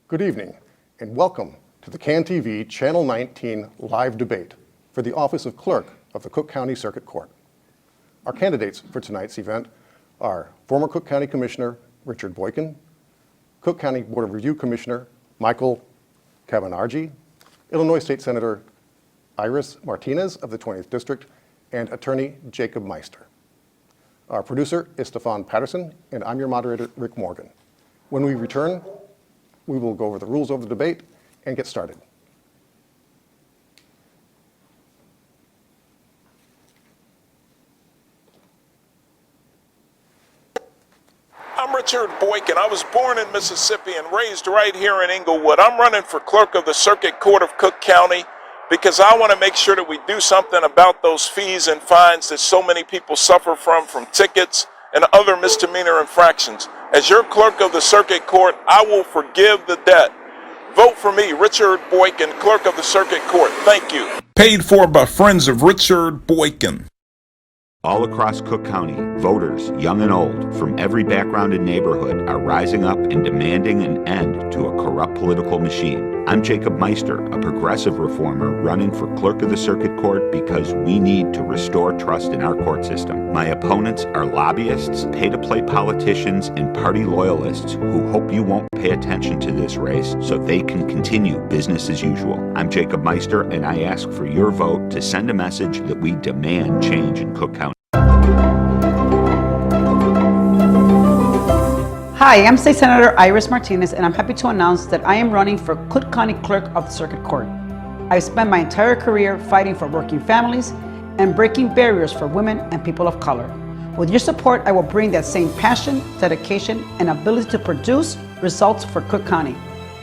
Good evening, and welcome to the CANTV Channel 19 live debate for the office of Clerk of the Cook County Circuit Court. Our candidates for tonight's event are former Cook County Commissioner Richard Boykin, Cook County Board of Review Commissioner Michael Cabonargi, Illinois State Senator Iris Martinez of the 20th District, and Attorney Jacob Meister. Our producer is Stephen Patterson, and I'm your moderator, Rick Morgan. When we return, we will go over the rules of the debate and get started. I'm Richard Boykin. I was born in Mississippi and raised right here in Englewood. I'm running for clerk of the Circuit Court of Cook County because I want to make sure that we do something about those fees and fines that so many people suffer from tickets and other misdemeanor infractions. As your clerk of the Circuit Court, I will forgive the debt. Vote for me, Richard Boykin, clerk of the Circuit Court. Thank you. Paid for by friends of Richard Boykin. All across Cook County, voters, young and old, from every background and neighborhood, are rising up and demanding an end to a corrupt political machine. I'm Jacob Meister, a progressive reformer running for clerk of the Circuit Court because we need to restore trust in our court system. My opponents are lobbyists, pay-to-play politicians, and party loyalists who hope you won't pay attention to this race so they can continue business as usual. I'm Jacob Meister, and I ask for your vote to send a message that we demand change in Cook County. Hi, I'm State Senator Iris Martinez, and I'm happy to announce that I am running for Cook County Clerk of the Circuit Court. I've spent my entire career fighting for working families and breaking barriers for women and people of color. With your support, I will bring that same passion, dedication, and ability to produce results for Cook County.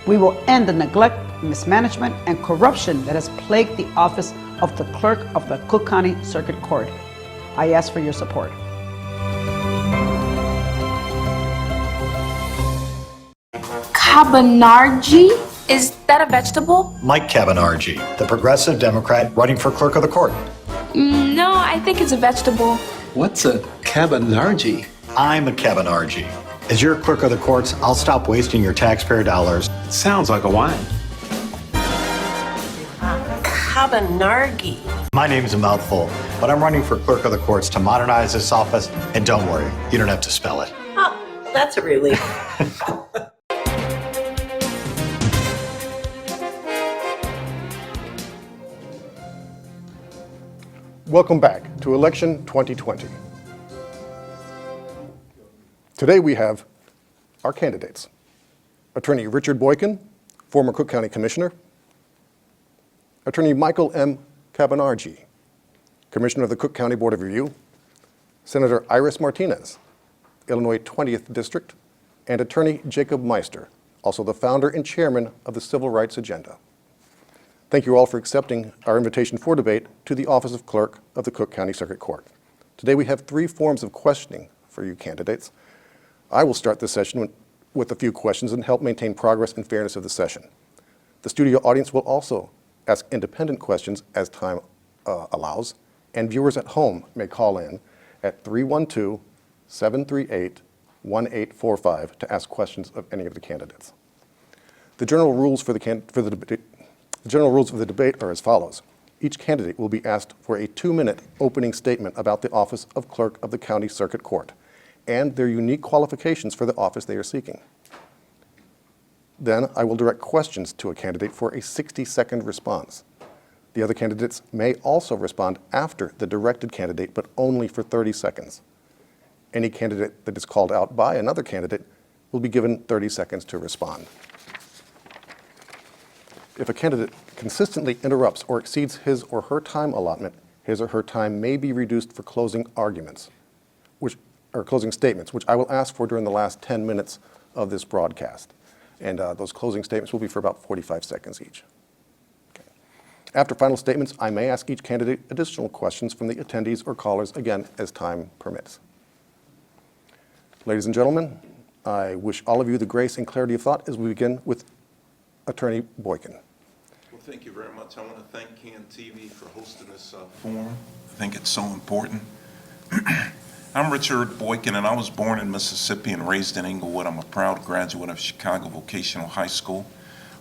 We will end the neglect, mismanagement, and corruption that has plagued the office of the Clerk of the Cook County Circuit Court. I ask for your support. Cabonargi? Is that a vegetable? Mike Cabonargi, the progressive Democrat running for clerk of the court. No, I think it's a vegetable. What's a Cabonargi? I'm a Cabonargi. As your clerk of the courts, I'll stop wasting your taxpayer dollars. It sounds like a wine. Cabonargi. My name's a mouthful, but I'm running for clerk of the courts to modernize this office, and don't worry, you don't have to spell it. Oh, that's a relief. Welcome back to Election 2020. Today we have our candidates. Attorney Richard Boykin, former Cook County Commissioner. Attorney Michael M. Cabonargi, Commissioner of the Cook County Board of Review. Senator Iris Martinez, Illinois 20th District. And Attorney Jacob Meister, also the founder and chairman of the Civil Rights Agenda. Thank you all for accepting our invitation for debate to the office of Clerk of the Cook County Circuit Court. Today we have three forms of questioning for you candidates. I will start this session with a few questions and help maintain progress and fairness of the session. The studio audience will also ask independent questions as time allows, and viewers at home may call in at 312-738-1845 to ask questions of any of the candidates. The general rules of the debate are as follows. Each candidate will be asked for a 2-minute opening statement about the office of Clerk of the County Circuit Court and their unique qualifications for the office they are seeking. Then I will direct questions to a candidate for a 60-second response. The other candidates may also respond after the directed candidate, but only for 30 seconds. Any candidate that is called out by another candidate will be given 30 seconds to respond. If a candidate consistently interrupts or exceeds his or her time allotment, his or her time may be reduced for closing arguments, closing statements, which I will ask for during the last 10 minutes of this broadcast. And those closing statements will be for about 45 seconds each. Okay. After final statements, I may ask each candidate additional questions from the attendees or callers, again, as time permits. Ladies and gentlemen, I wish all of you the grace and clarity of thought as we begin with Attorney Boykin. Well, thank you very much. I want to thank CANTV for hosting this forum. I think it's so important. I'm Richard Boykin, and I was born in Mississippi and raised in Inglewood. I'm a proud graduate of Chicago Vocational High School.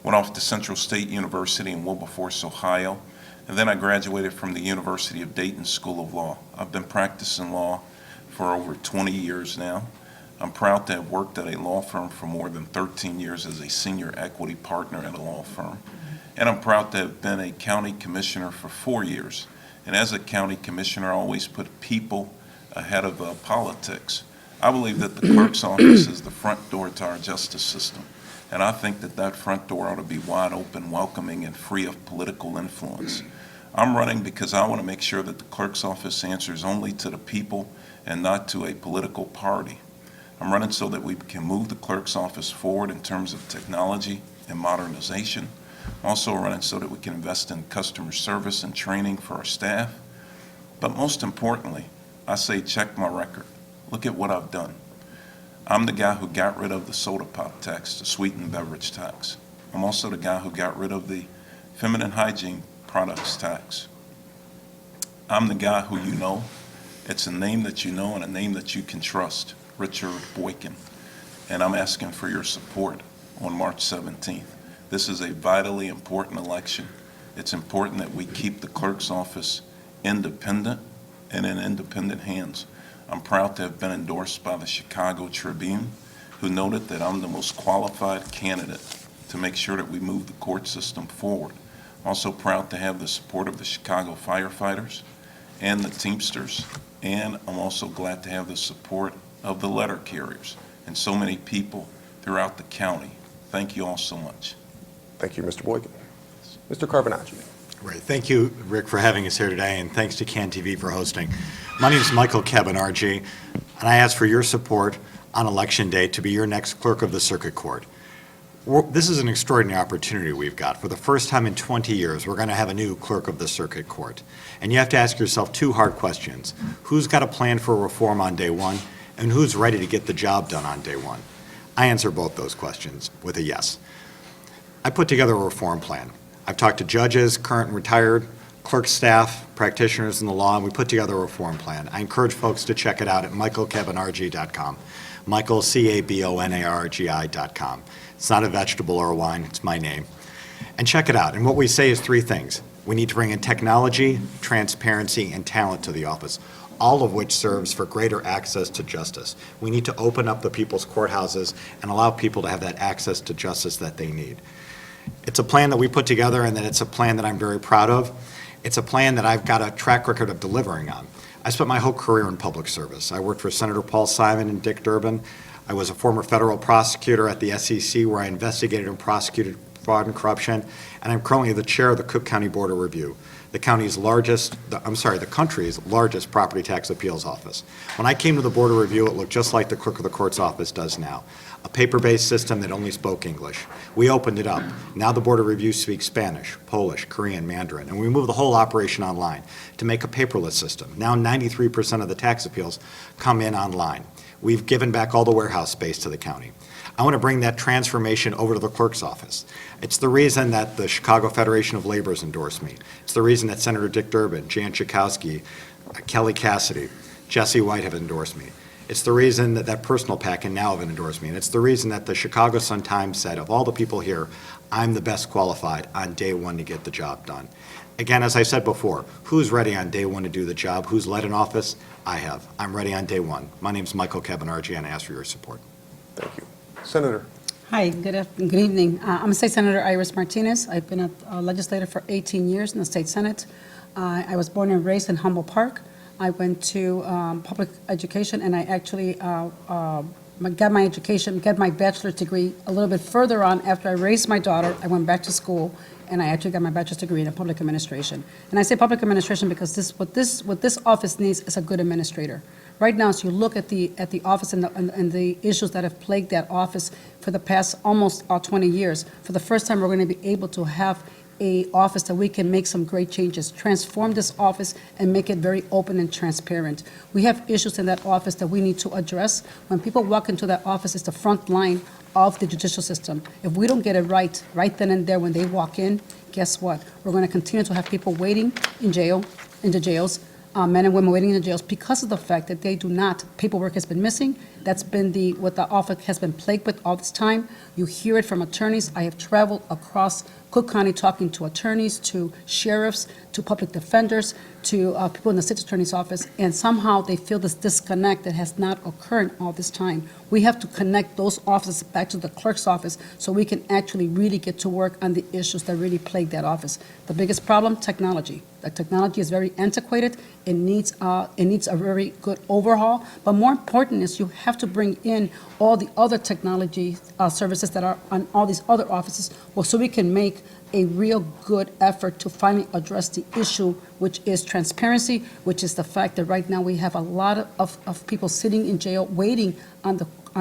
Went off to Central State University in Wilberforce, Ohio, and then I graduated from the University of Dayton School of Law. I've been practicing law for over 20 years now. I'm proud to have worked at a law firm for more than 13 years as a senior equity partner at a law firm. And I'm proud to have been a county commissioner for 4 years. And as a county commissioner, I always put people ahead of politics. I believe that the clerk's office is the front door to our justice system. And I think that that front door ought to be wide open, welcoming, and free of political influence. I'm running because I want to make sure that the clerk's office answers only to the people and not to a political party. I'm running so that we can move the clerk's office forward in terms of technology and modernization. I'm also running so that we can invest in customer service and training for our staff. But most importantly, I say check my record. Look at what I've done. I'm the guy who got rid of the soda pop tax, the sweetened beverage tax. I'm also the guy who got rid of the feminine hygiene products tax. I'm the guy who you know. It's a name that you know and a name that you can trust. Richard Boykin, and I'm asking for your support on March 17th. This is a vitally important election. It's important that we keep the clerk's office independent and in independent hands. I'm proud to have been endorsed by the Chicago Tribune, who noted that I'm the most qualified candidate to make sure that we move the court system forward. I'm also proud to have the support of the Chicago firefighters and the Teamsters, and I'm also glad to have the support of the letter carriers and so many people throughout the county. Thank you all so much. Thank you, Mr. Boykin. Mr. Cabonargi. Great. Thank you, Rick, for having us here today, and thanks to CANTV for hosting. My name is Michael Cabonargi, and I ask for your support on Election Day to be your next clerk of the Circuit Court. This is an extraordinary opportunity we've got. For the first time in 20 years, we're going to have a new clerk of the Circuit Court. And you have to ask yourself two hard questions. Who's got a plan for reform on day one? And who's ready to get the job done on day one? I answer both those questions with a yes. I put together a reform plan. I've talked to judges, current and retired, clerk staff, practitioners in the law, and we put together a reform plan. I encourage folks to check it out at michaelcabonargi.com. Michael, CABONARGI.com. It's not a vegetable or a wine, it's my name. And check it out. And what we say is three things. We need to bring in technology, transparency, and talent to the office, all of which serves for greater access to justice. We need to open up the people's courthouses and allow people to have that access to justice that they need. It's a plan that we put together, and that it's a plan that I'm very proud of. It's a plan that I've got a track record of delivering on. I spent my whole career in public service. I worked for Senator Paul Simon and Dick Durbin. I was a former federal prosecutor at the SEC, where I investigated and prosecuted fraud and corruption, and I'm currently the chair of the Cook County Board of Review, the country's largest, the country's largest property tax appeals office. When I came to the Board of Review, it looked just like the clerk of the court's office does now, a paper-based system that only spoke English. We opened it up. Now the Board of Review speaks Spanish, Polish, Korean, Mandarin, and we moved the whole operation online to make a paperless system. Now 93% of the tax appeals come in online. We've given back all the warehouse space to the county. I want to bring that transformation over to the clerk's office. It's the reason that the Chicago Federation of Labor has endorsed me. It's the reason that Senator Dick Durbin, Jan Schakowsky, Kelly Cassidy, Jesse White have endorsed me. It's the reason that Personal PAC and now have endorsed me. And it's the reason that the Chicago Sun-Times said, of all the people here, I'm the best qualified on day one to get the job done. Again, as I said before, who's ready on day one to do the job? Who's led an office? I have. I'm ready on day one. My name's Michael Cabonargi, and I ask for your support. Thank you. Senator. Hi, good evening. I'm State Senator Iris Martinez. I've been a legislator for 18 years in the State Senate. I was born and raised in Humboldt Park. I went to public education, and I actually got my bachelor's degree a little bit further on. After I raised my daughter, I went back to school, and I actually got my bachelor's degree in public administration. And I say public administration because what this office needs is a good administrator. Right now, as you look at the office and the issues that have plagued that office for the past almost 20 years, for the first time, we're going to be able to have a office that we can make some great changes, transform this office and make it very open and transparent. We have issues in that office that we need to address. When people walk into that office, it's the front line of the judicial system. If we don't get it right then and there when they walk in, guess what? We're going to continue to have people waiting in the jails, men and women waiting in the jails because of the fact that they do not, paperwork has been missing. That's been what the office has been plagued with all this time. You hear it from attorneys. I have traveled across Cook County talking to attorneys, to sheriffs, to public defenders, to people in the city attorney's office, and somehow they feel this disconnect that has not occurred all this time. We have to connect those offices back to the clerk's office so we can actually really get to work on the issues that really plague that office. The biggest problem, technology. The technology is very antiquated. It needs a very good overhaul. But more important is you have to bring in all the other technology services that are on all these other offices, well, so we can make a real good effort to finally address the issue, which is transparency, which is the fact that right now we have a lot of people sitting in jail waiting on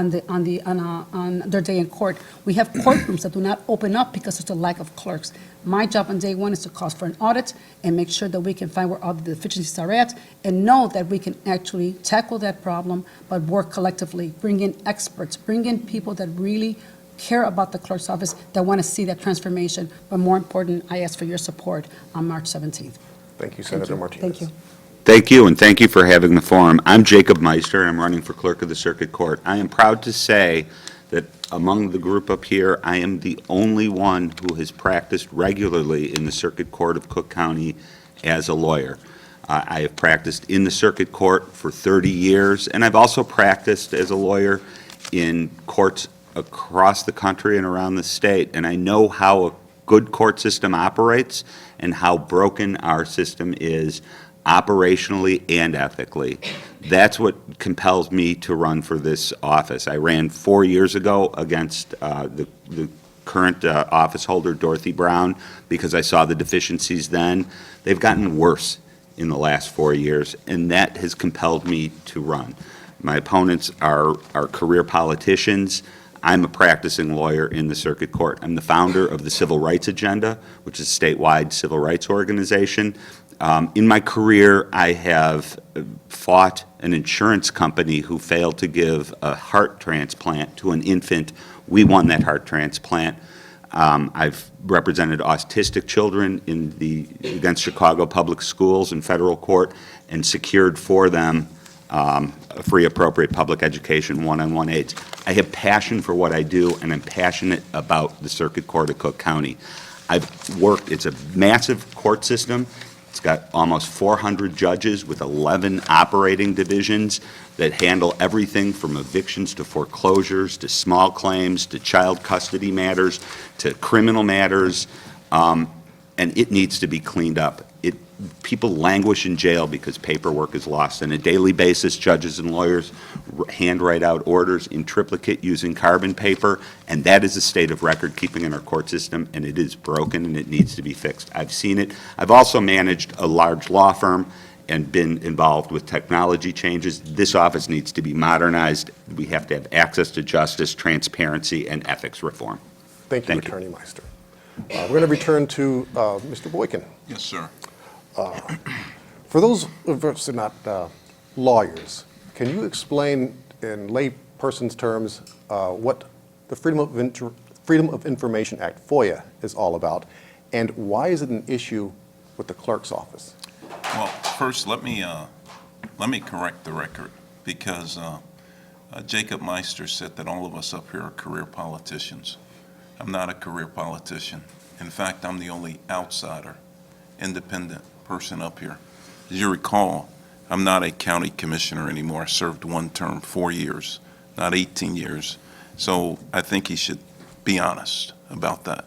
their day in court. We have courtrooms that do not open up because there's a lack of clerks. My job on day one is to call for an audit and make sure that we can find where all the deficiencies are at and know that we can actually tackle that problem, but work collectively, bring in experts, bring in people that really care about the clerk's office, that want to see that transformation. But more important, I ask for your support on March 17th. Thank you, Senator Martinez. Thank you. Thank you, and thank you for having the forum. I'm Jacob Meister, and I'm running for Clerk of the Circuit Court. I am proud to say that among the group up here, I am the only one who has practiced regularly in the Circuit Court of Cook County as a lawyer. I have practiced in the Circuit Court for 30 years, and I've also practiced as a lawyer in courts across the country and around the state, and I know how a good court system operates and how broken our system is operationally and ethically. That's what compels me to run for this office. I ran 4 years ago against the current office holder, Dorothy Brown, because I saw the deficiencies then. They've gotten worse in the last 4 years, and that has compelled me to run. My opponents are career politicians. I'm a practicing lawyer in the Circuit Court. I'm the founder of the Civil Rights Agenda, which is a statewide civil rights organization. In my career, I have fought an insurance company who failed to give a heart transplant to an infant. We won that heart transplant. I've represented autistic children against Chicago Public Schools in federal court and secured for them free appropriate public education, one-on-one aids. I have passion for what I do, and I'm passionate about the Circuit Court of Cook County. It's a massive court system. It's got almost 400 judges with 11 operating divisions that handle everything from evictions to foreclosures to small claims to child custody matters to criminal matters, and it needs to be cleaned up. People languish in jail because paperwork is lost. On a daily basis, judges and lawyers handwrite out orders in triplicate using carbon paper, and that is a state of record keeping in our court system, and it is broken and it needs to be fixed. I've seen it. I've also managed a large law firm and been involved with technology changes. This office needs to be modernized. We have to have access to justice, transparency, and ethics reform. Thank you, Attorney Meister. We're going to return to Mr. Boykin. Yes, sir. For those of us who are not lawyers, can you explain in layperson's terms what the Freedom of Information Act, FOIA, is all about, and why is it an issue with the clerk's office? Well, first, let me correct the record, because Jacob Meister said that all of us up here are career politicians. I'm not a career politician. In fact, I'm the only outsider, independent person up here. As you recall, I'm not a county commissioner anymore. I served one term, 4 years, not 18 years. So I think he should be honest about that.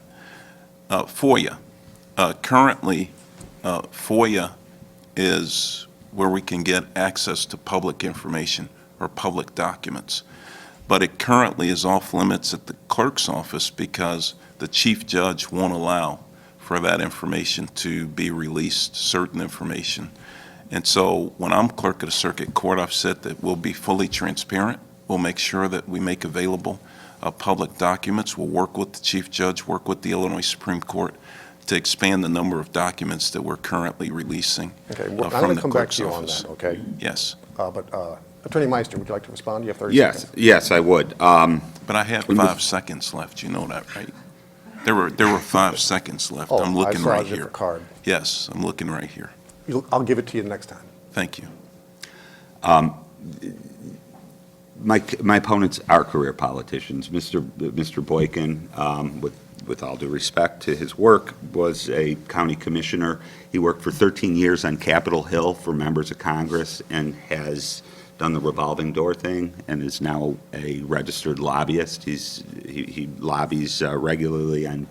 FOIA. Currently, FOIA is where we can get access to public information or public documents. But it currently is off limits at the clerk's office because the chief judge won't allow for that information to be released, certain information. And so when I'm clerk of the circuit court, I've said that we'll be fully transparent. We'll make sure that we make available public documents. We'll work with the chief judge, work with the Illinois Supreme Court to expand the number of documents that we're currently releasing I'm going from to the come back clerk's to you on office. that, okay? Yes. But Attorney Meister, would you like to respond? You have 30 seconds. Yes, I would. But I have 5 seconds left. You know that, right? There were 5 seconds left. I'm looking I saw right a different here. card. Yes, I'm looking right here. I'll give it to you next time. Thank you. My opponents are career politicians. Mr. Boykin, with all due respect to his work, was a county commissioner. He worked for 13 years on Capitol Hill for members of Congress and has done the revolving door thing and is now a registered lobbyist. He lobbies regularly on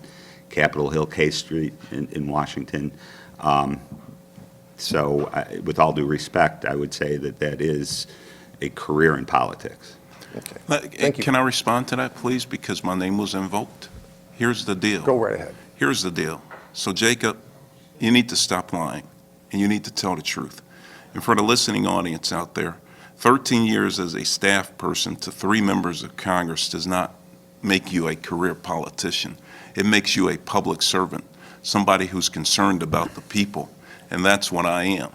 Capitol Hill, K Street in Washington. So with all due respect, I would say that is a career in politics. Okay. Thank you. Can I respond to that, please, because my name was invoked? Here's the deal. Go right ahead. Here's the deal. So, Jacob, you need to stop lying, and you need to tell the truth. And for the listening audience out there, 13 years as a staff person to 3 members of Congress does not make you a career politician. It makes you a public servant, somebody who's concerned about the people, and that's what I am.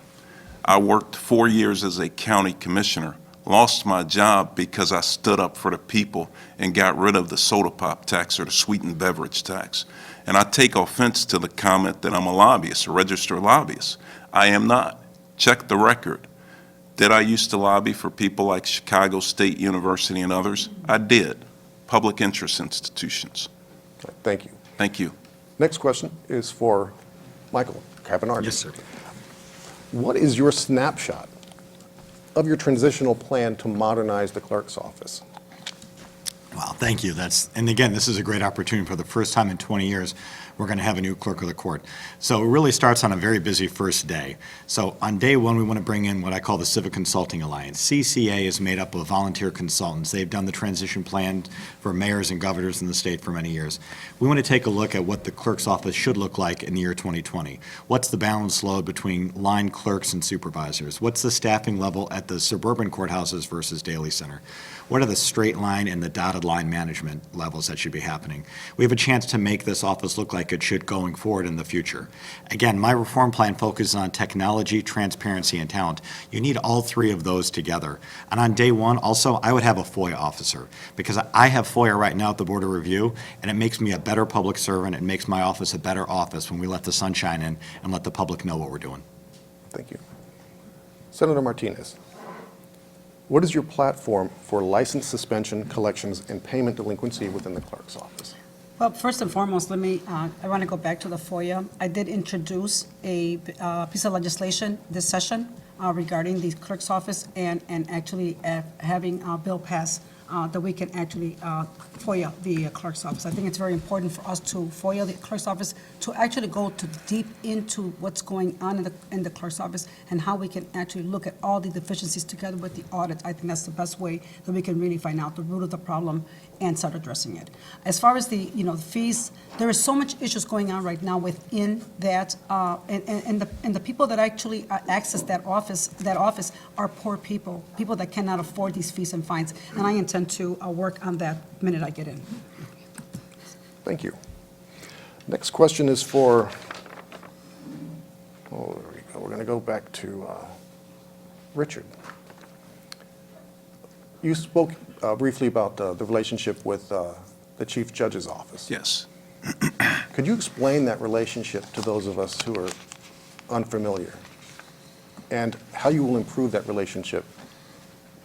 I worked 4 years as a county commissioner, lost my job because I stood up for the people and got rid of the soda pop tax or the sweetened beverage tax. And I take offense to the comment that I'm a lobbyist, a registered lobbyist. I am not. Check the record. Did I used to lobby for people like Chicago State University and others? I did. Public interest institutions. Thank you. Thank you. Next question is for Michael Cabonargi. Yes, sir. What is your snapshot of your transitional plan to modernize the clerk's office? Wow, thank you. And again, this is a great opportunity. For the first time in 20 years, we're going to have a new clerk of the court. So it really starts on a very busy first day. So on day one, we want to bring in what I call the Civic Consulting Alliance. CCA is made up of volunteer consultants. They've done the transition plan for mayors and governors in the state for many years. We want to take a look at what the clerk's office should look like in the year 2020. What's the balance load between line clerks and supervisors? What's the staffing level at the suburban courthouses versus Daly Center? What are the straight line and the dotted line management levels that should be happening? We have a chance to make this office look like it should going forward in the future. Again, my reform plan focuses on technology, transparency, and talent. You need all 3 of those together. And on day one, also, I would have a FOIA officer, because I have FOIA right now at the Board of Review, and it makes me a better public servant. It makes my office a better office when we let the sunshine in and let the public know what we're doing. Thank you. Senator Martinez, what is your platform for license suspension, collections, and payment delinquency within the clerk's office? Well, first and foremost, I want to go back to the FOIA. I did introduce a piece of legislation this session regarding the clerk's office and actually having a bill pass that we can actually FOIA the clerk's office. I think it's very important for us to FOIA the clerk's office, to actually go deep into what's going on in the clerk's office and how we can actually look at all the deficiencies together with the audit. I think that's the best way that we can really find out the root of the problem and start addressing it. As far as the fees, there is so much issues going on right now within that, and the people that actually access that office are poor people that cannot afford these fees and fines, and I intend to work on that the minute I get in. Thank you. Next question is for, there we go. We're going to go back to Richard. You spoke briefly about the relationship with the Chief Judge's office. Yes. Could you explain that relationship to those of us who are unfamiliar, and how you will improve that relationship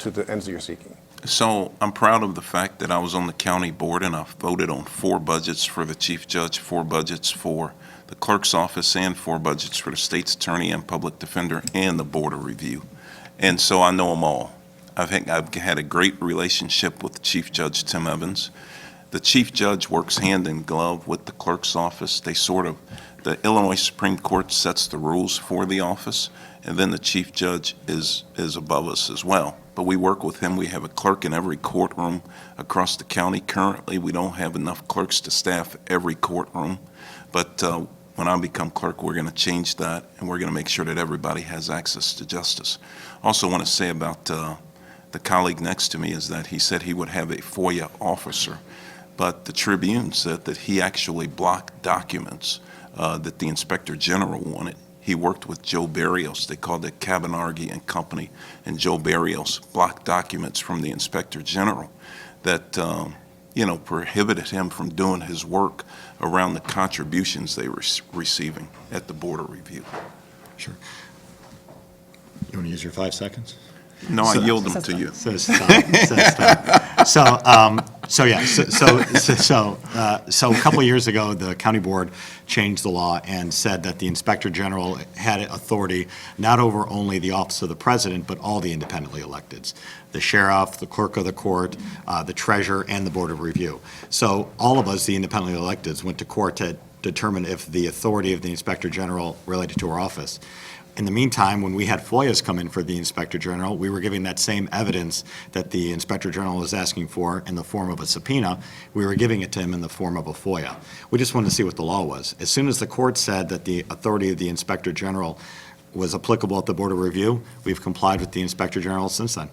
to the ends you're seeking? So I'm proud of the fact that I was on the county board and I voted on 4 budgets for the chief judge, 4 budgets for the clerk's office, and 4 budgets for the state's attorney and public defender and the board of review. And so I know them all. I've had a great relationship with Chief Judge Tim Evans. The chief judge works hand in glove with the clerk's office. The Illinois Supreme Court sets the rules for the office, and then the chief judge is above us as well. But we work with him. We have a clerk in every courtroom across the county. Currently, we don't have enough clerks to staff every courtroom. But when I become clerk, we're going to change that, and we're going to make sure that everybody has access to justice. Also want to say about the colleague next to me is that he said he would have a FOIA officer, but the Tribune said that he actually blocked documents that the Inspector General wanted. He worked with Joe Barrios. They called it Cabonargi and Company, and Joe Barrios blocked documents from the Inspector General that prohibited him from doing his work around the contributions they were receiving at the Board of Review. Sure. You want to use your 5 seconds? No, I yield them to you. So stop. So a couple of years ago, the county board changed the law and said that the inspector general had authority not over only the office of the president, but all the independently electeds, the sheriff, the clerk of the court, the treasurer, and the board of review. So all of us, the independently electeds, went to court to determine if the authority of the inspector general related to our office. In the meantime, when we had FOIAs come in for the Inspector General, we were giving that same evidence that the Inspector General was asking for in the form of a subpoena. We were giving it to him in the form of a FOIA. We just wanted to see what the law was. As soon as the court said that the authority of the Inspector General was applicable at the Board of Review, we've complied with the Inspector General since then.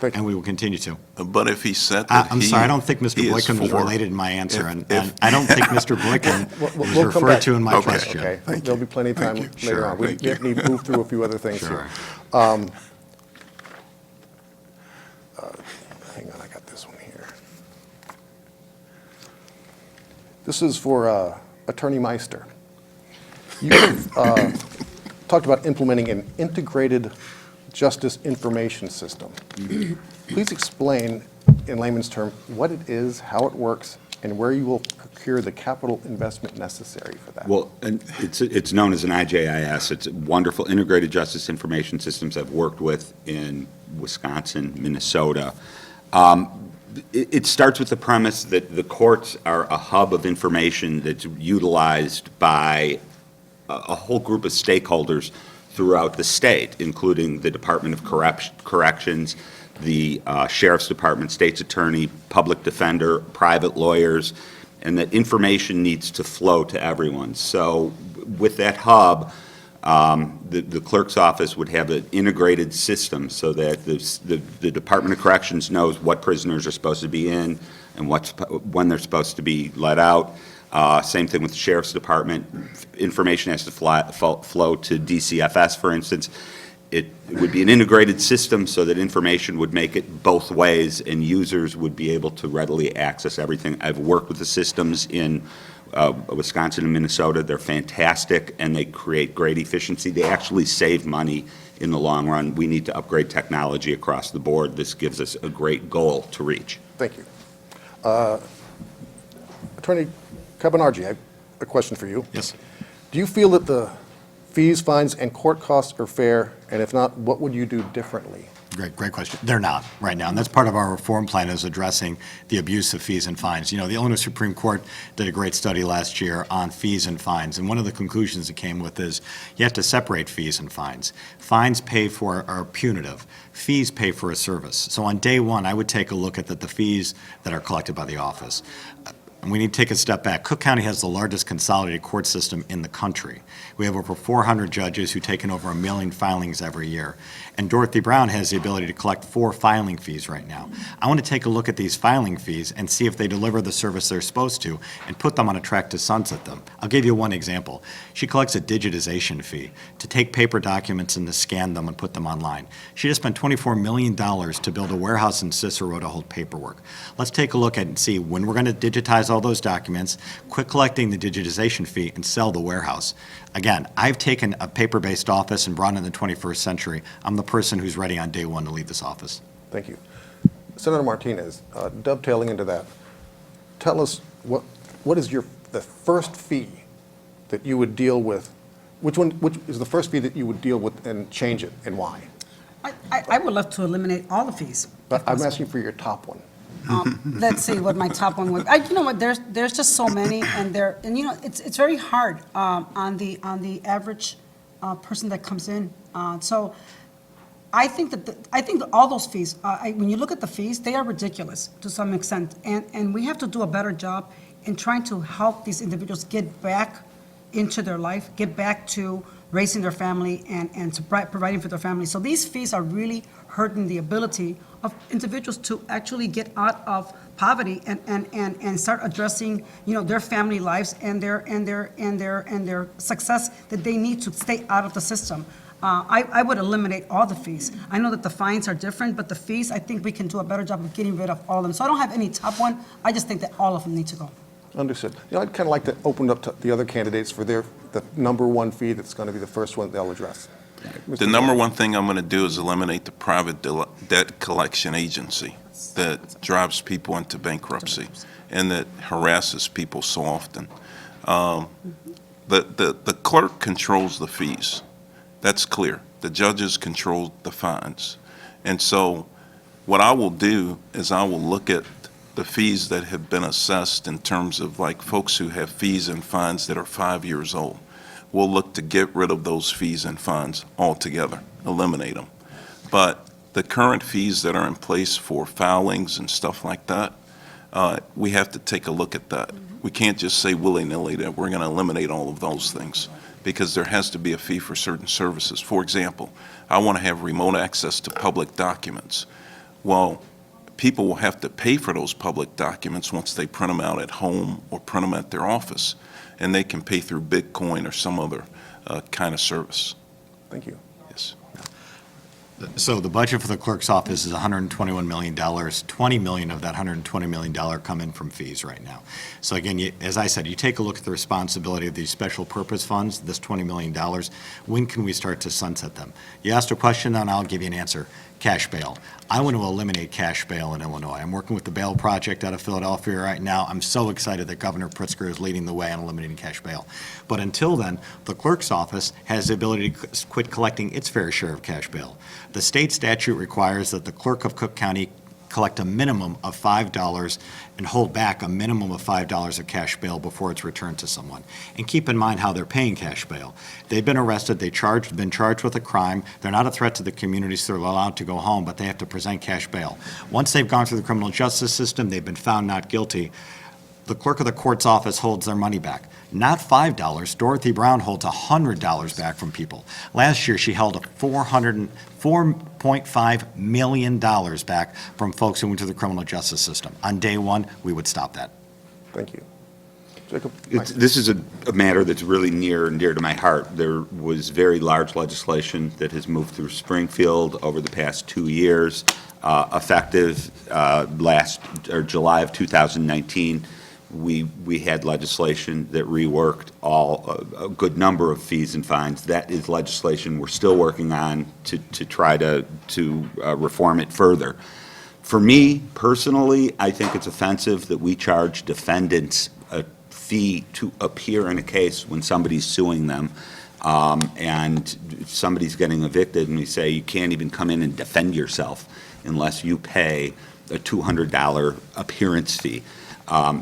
Thank you. And we will continue to. But if he said that I'm sorry, I don't think Mr. he is Boykin was for- related in my answer, and if- I don't think Mr. Boykin was We'll come referred back. to in my Okay. question. Okay, Thank there'll be plenty of time Thank you. later Sure, on. We thank you. need to move through a few other things Sure. here. Hang on, I got this one here. This is for Attorney Meister. You have talked about implementing an integrated justice information system. Please explain in layman's terms what it is, how it works, and where you will procure the capital investment necessary for that. Well, and it's known as an IJIS. It's wonderful integrated justice information systems I've worked with in Wisconsin, Minnesota. It starts with the premise that the courts are a hub of information that's utilized by a whole group of stakeholders throughout the state, including the Department of Corrections, the Sheriff's Department, State's Attorney, Public Defender, private lawyers, and that information needs to flow to everyone. So with that hub, the clerk's office would have an integrated system so that the Department of Corrections knows what prisoners are supposed to be in and when they're supposed to be let out. Same thing with the Sheriff's Department. Information has to flow to DCFS, for instance. It would be an integrated system so that information would make it both ways and users would be able to readily access everything. I've worked with the systems in Wisconsin and Minnesota. They're fantastic and they create great efficiency. They actually save money in the long run. We need to upgrade technology across the board. This gives us a great goal to reach. Thank you. Attorney Cabonargi, I have a question for you. Yes. Do you feel that the fees, fines, and court costs are fair? And if not, what would you do differently? Great question. They're not right now, and that's part of our reform plan is addressing the abuse of fees and fines. You know, the Illinois Supreme Court did a great study last year on fees and fines, and one of the conclusions it came with is you have to separate fees and fines. Fines are punitive. Fees pay for a service. So on day one, I would take a look at the fees that are collected by the office. And we need to take a step back. Cook County has the largest consolidated court system in the country. We have over 400 judges who take in over 1 million filings every year. And Dorothy Brown has the ability to collect 4 filing fees right now. I want to take a look at these filing fees and see if they deliver the service they're supposed to and put them on a track to sunset them. I'll give you one example. She collects a digitization fee to take paper documents and to scan them and put them online. She just spent $24 million to build a warehouse in Cicero to hold paperwork. Let's take a look at and see when we're going to digitize all those documents, quit collecting the digitization fee, and sell the warehouse. Again, I've taken a paper-based office and brought it in the 21st century. I'm the person who's ready on day one to leave this office. Thank you. Senator Martinez, dovetailing into that, tell us what is the first fee that you would deal with? Which is the first fee that you would deal with and change it, and why? I would love to eliminate all the fees. But I'm asking for your top one. Let's see what my top one would. You know what? There's just so many, and you know it's very hard on the average person that comes in. So I think that all those fees. When you look at the fees, they are ridiculous to some extent, and we have to do a better job in trying to help these individuals get back into their life, get back to raising their family and to providing for their family. So these fees are really hurting the ability of individuals to actually get out of poverty and start addressing, you know, their family lives and their success that they need to stay out of the system. I would eliminate all the fees. I know that the fines are different, but the fees, I think we can do a better job of getting rid of all of them. So I don't have any top one. I just think that all of them need to go. Understood. You know, I'd kind of like to open up to the other candidates for the number one fee that's going to be the first one they'll address. The number one thing I'm going to do is eliminate the private debt collection agency that drives people into bankruptcy and that harasses people so often. The clerk controls the fees. That's clear. The judges control the fines. And so what I will do is I will look at the fees that have been assessed in terms of like folks who have fees and fines that are 5 years old. We'll look to get rid of those fees and fines altogether, eliminate them. But the current fees that are in place for foulings and stuff like that, we have to take a look at that. We can't just say willy-nilly that we're going to eliminate all of those things, because there has to be a fee for certain services. For example, I want to have remote access to public documents. Well, people will have to pay for those public documents once they print them out at home or print them at their office, and they can pay through Bitcoin or some other kind of service. Thank you. Yes. So the budget for the clerk's office is $121 million. $20 million of that $120 million come in from fees right now. So again, as I said, you take a look at the responsibility of these special purpose funds, this $20 million, when can we start to sunset them? You asked a question, and I'll give you an answer. Cash bail. I want to eliminate cash bail in Illinois. I'm working with the Bail Project out of Philadelphia right now. I'm so excited that Governor Pritzker is leading the way on eliminating cash bail. But until then, the clerk's office has the ability to quit collecting its fair share of cash bail. The state statute requires that the clerk of Cook County collect a minimum of $5 and hold back a minimum of $5 of cash bail before it's returned to someone. And keep in mind how they're paying cash bail. They've been arrested, been charged with a crime, they're not a threat to the community, so they're allowed to go home, but they have to present cash bail. Once they've gone through the criminal justice system, they've been found not guilty, the clerk of the court's office holds their money back. Not $5. Dorothy Brown holds $100 back from people. Last year, she held $4.5 million back from folks who went to the criminal justice system. On day one, we would stop that. Thank you. Jacob? This is a matter that's really near and dear to my heart. There was very large legislation that has moved through Springfield over the past 2 years, effective July of 2019. We had legislation that reworked a good number of fees and fines. That is legislation we're still working on to try to reform it further. For me, personally, I think it's offensive that we charge defendants a fee to appear in a case when somebody's suing them, and somebody's getting evicted, and we say you can't even come in and defend yourself unless you pay a $200 appearance fee.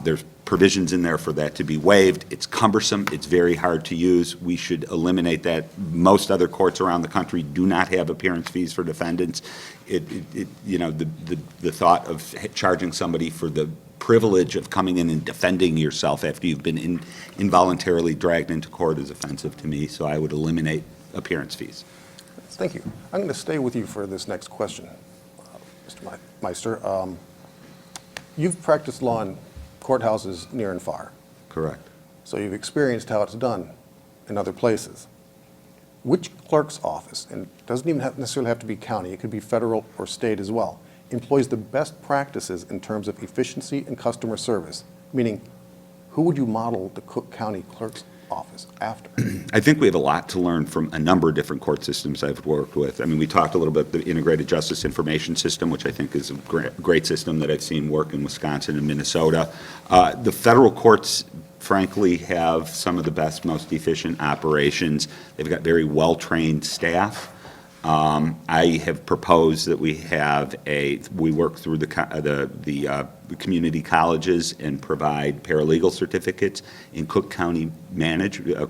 There's provisions in there for that to be waived. It's cumbersome. It's very hard to use. We should eliminate that. Most other courts around the country do not have appearance fees for defendants. The thought of charging somebody for the privilege of coming in and defending yourself after you've been involuntarily dragged into court is offensive to me, so I would eliminate appearance fees. Thank you. I'm going to stay with you for this next question, Mr. Meister. You've practiced law in courthouses near and far. Correct. So you've experienced how it's done in other places. Which clerk's office, and it doesn't even necessarily have to be county, it could be federal or state as well, employs the best practices in terms of efficiency and customer service? Meaning, who would you model the Cook County Clerk's office after? I think we have a lot to learn from a number of different court systems I've worked with. I mean, we talked a little bit about the Integrated Justice Information System, which I think is a great system that I've seen work in Wisconsin and Minnesota. The federal courts, frankly, have some of the best, most efficient operations. They've got very well-trained staff. I have proposed that we work through the community colleges and provide paralegal certificates in Cook County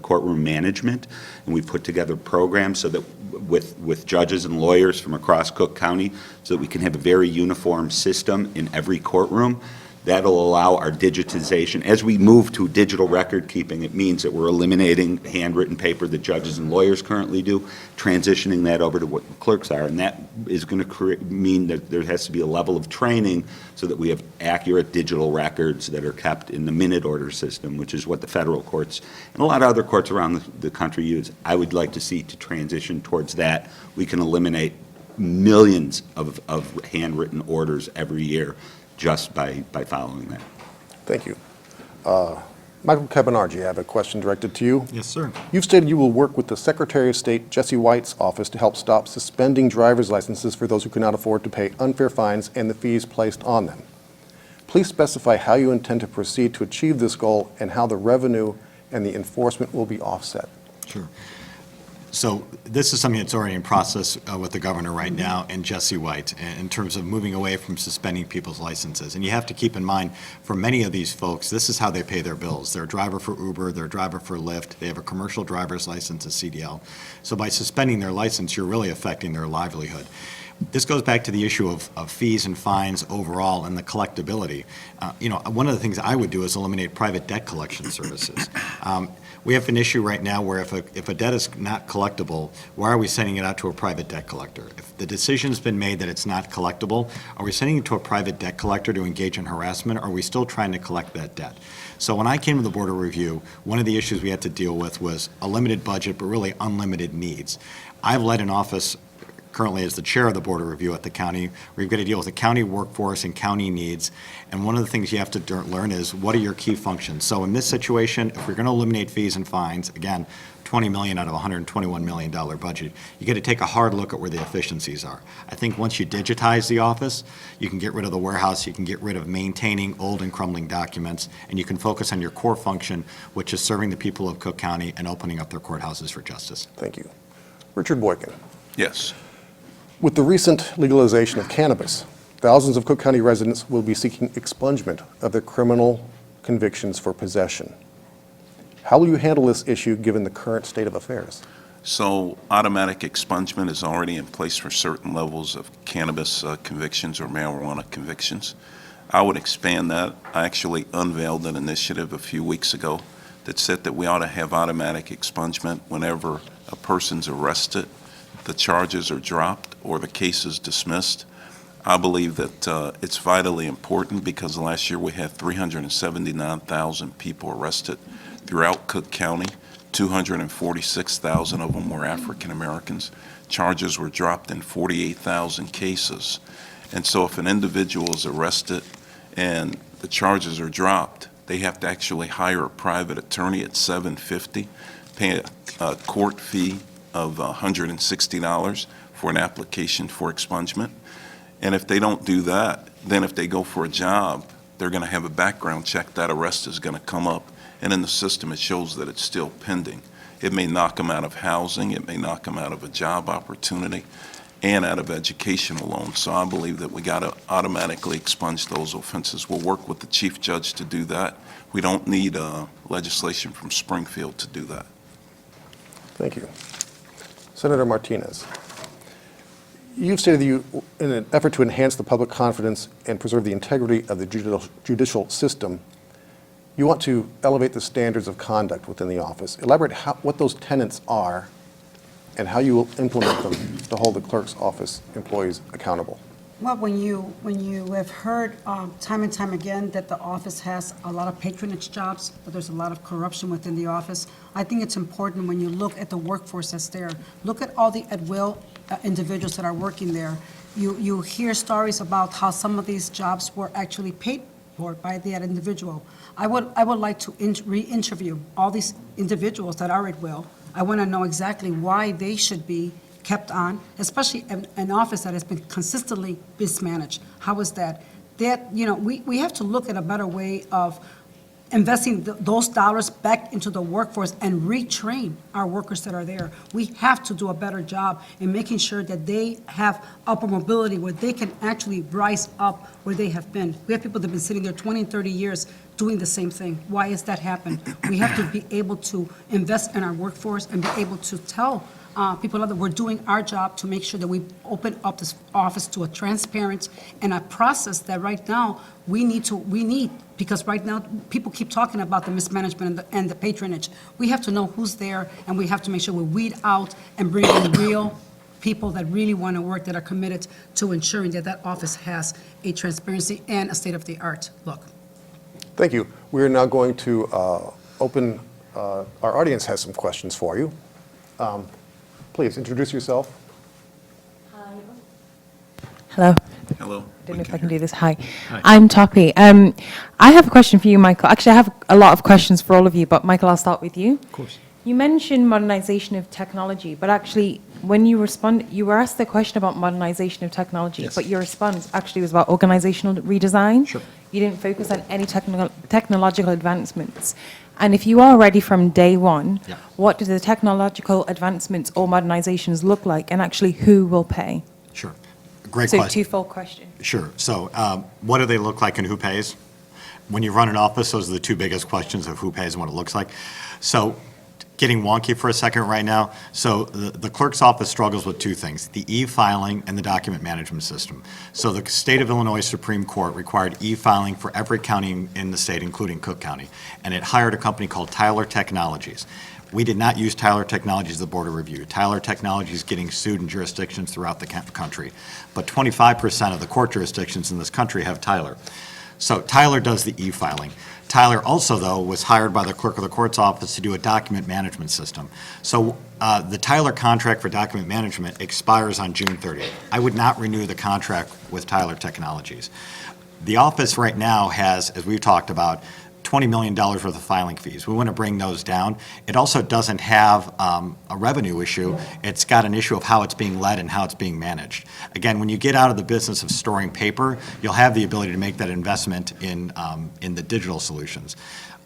courtroom management, and we've put together programs so that with judges and lawyers from across Cook County, so that we can have a very uniform system in every courtroom. That'll allow our digitization. As we move to digital record keeping, it means that we're eliminating handwritten paper that judges and lawyers currently do, transitioning that over to what clerks are, and that is going to mean that there has to be a level of training so that we have accurate digital records that are kept in the minute order system, which is what the federal courts and a lot of other courts around the country use. I would like to see to transition towards that. We can eliminate millions of handwritten orders every year just by following that. Thank you. Michael Cabonargi, I have a question directed to you. Yes, sir. You've stated you will work with the Secretary of State, Jesse White's office, to help stop suspending driver's licenses for those who cannot afford to pay unfair fines and the fees placed on them. Please specify how you intend to proceed to achieve this goal and how the revenue and the enforcement will be offset. Sure. So this is something that's already in process with the governor right now and Jesse White in terms of moving away from suspending people's licenses. And you have to keep in mind, for many of these folks, this is how they pay their bills. They're a driver for Uber, they're a driver for Lyft, they have a commercial driver's license, a CDL. So by suspending their license, you're really affecting their livelihood. This goes back to the issue of fees and fines overall and the collectability. One of the things I would do is eliminate private debt collection services. We have an issue right now where if a debt is not collectible, why are we sending it out to a private debt collector? If the decision's been made that it's not collectible, are we sending it to a private debt collector to engage in harassment, or are we still trying to collect that debt? So when I came to the Board of Review, one of the issues we had to deal with was a limited budget, but really unlimited needs. I've led an office currently as the chair of the Board of Review at the county. We've got to deal with the county workforce and county needs. And one of the things you have to learn is, what are your key functions? So in this situation, if we're going to eliminate fees and fines, again, $20 million out of a $121 million budget, you got to take a hard look at where the efficiencies are. I think once you digitize the office, you can get rid of the warehouse, you can get rid of maintaining old and crumbling documents, and you can focus on your core function, which is serving the people of Cook County and opening up their courthouses for justice. Thank you. Richard Boykin. Yes. With the recent legalization of cannabis, thousands of Cook County residents will be seeking expungement of their criminal convictions for possession. How will you handle this issue given the current state of affairs? So automatic expungement is already in place for certain levels of cannabis convictions or marijuana convictions. I would expand that. I actually unveiled an initiative a few weeks ago that said that we ought to have automatic expungement whenever a person's arrested, the charges are dropped, or the case is dismissed. I believe that it's vitally important because last year we had 379,000 people arrested throughout Cook County. 246,000 of them were African Americans. Charges were dropped in 48,000 cases. And so if an individual is arrested and the charges are dropped, they have to actually hire a private attorney at $750, pay a court fee of $160 for an application for expungement. And if they don't do that, then if they go for a job, they're going to have a background check. That arrest is going to come up, and in the system it shows that it's still pending. It may knock them out of housing, it may knock them out of a job opportunity, and out of educational loans. So I believe that we got to automatically expunge those offenses. We'll work with the chief judge to do that. We don't need legislation from Springfield to do that. Thank you. Senator Martinez, you've stated that you, in an effort to enhance the public confidence and preserve the integrity of the judicial system, you want to elevate the standards of conduct within the office. Elaborate what those tenets are and how you will implement them to hold the clerk's office employees accountable. Well, when you have heard time and time again that the office has a lot of patronage jobs, that there's a lot of corruption within the office, I think it's important when you look at the workforce that's there, look at all the at-will individuals that are working there. You hear stories about how some of these jobs were actually paid for by that individual. I would like to re-interview all these individuals that are at will. I want to know exactly why they should be kept on, especially an office that has been consistently mismanaged. How is that? We have to look at a better way of investing those dollars back into the workforce and retrain our workers that are there. We have to do a better job in making sure that they have upper mobility where they can actually rise up where they have been. We have people that have been sitting there 20 and 30 years doing the same thing. Why has that happened? We have to be able to invest in our workforce and be able to tell people that we're doing our job to make sure that we open up this office to a transparent and a process that right now we need, because right now people keep talking about the mismanagement and the patronage. We have to know who's there, and we have to make sure we weed out and bring in real people that really want to work, that are committed to ensuring that that office has a transparency and a state-of-the-art look. Thank you. We're now going to open, our audience has some questions for you. Please introduce yourself. Hello. Hello. I don't know if I can do this. Hi. I'm Toppy. I have a question for you, Michael. Actually, I have a lot of questions for all of you, but Michael, I'll start with you. Of course. You mentioned modernization of technology, but actually, when you you were asked the question about modernization of technology, Yes. but your response actually was about organizational redesign. Sure. You didn't focus on any technological advancements. And if you are ready from day one, Yeah. what do the technological advancements or modernizations look like, and actually who will pay? Sure. Great So question. twofold question. Sure. So what do they look like and who pays? When you run an office, those are the two biggest questions of who pays and what it looks like. So getting wonky for a second right now. So the clerk's office struggles with two things, the e-filing and the document management system. So the state of Illinois Supreme Court required e-filing for every county in the state, including Cook County. And it hired a company called Tyler Technologies. We did not use Tyler Technologies as the Board of Review. Tyler Technologies is getting sued in jurisdictions throughout the country. But 25% of the court jurisdictions in this country have Tyler. So Tyler does the e-filing. Tyler also, though, was hired by the clerk of the court's office to do a document management system. So the Tyler contract for document management expires on June 30th. I would not renew the contract with Tyler Technologies. The office right now has, as we've talked about, $20 million worth of filing fees. We want to bring those down. It also doesn't have a revenue issue. It's got an issue of how it's being led and how it's being managed. Again, when you get out of the business of storing paper, you'll have the ability to make that investment in the digital solutions.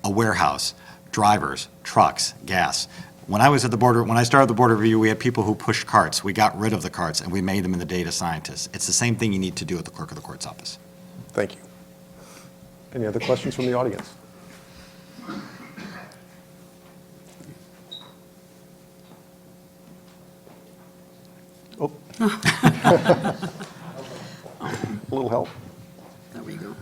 A warehouse, drivers, trucks, gas. When I was at the board, when I started the board review, we had people who pushed carts. We got rid of the carts and we made them into data scientists. It's the same thing you need to do at the clerk of the court's office. Thank you. Any other questions from the audience? Oh. A little help. There we go.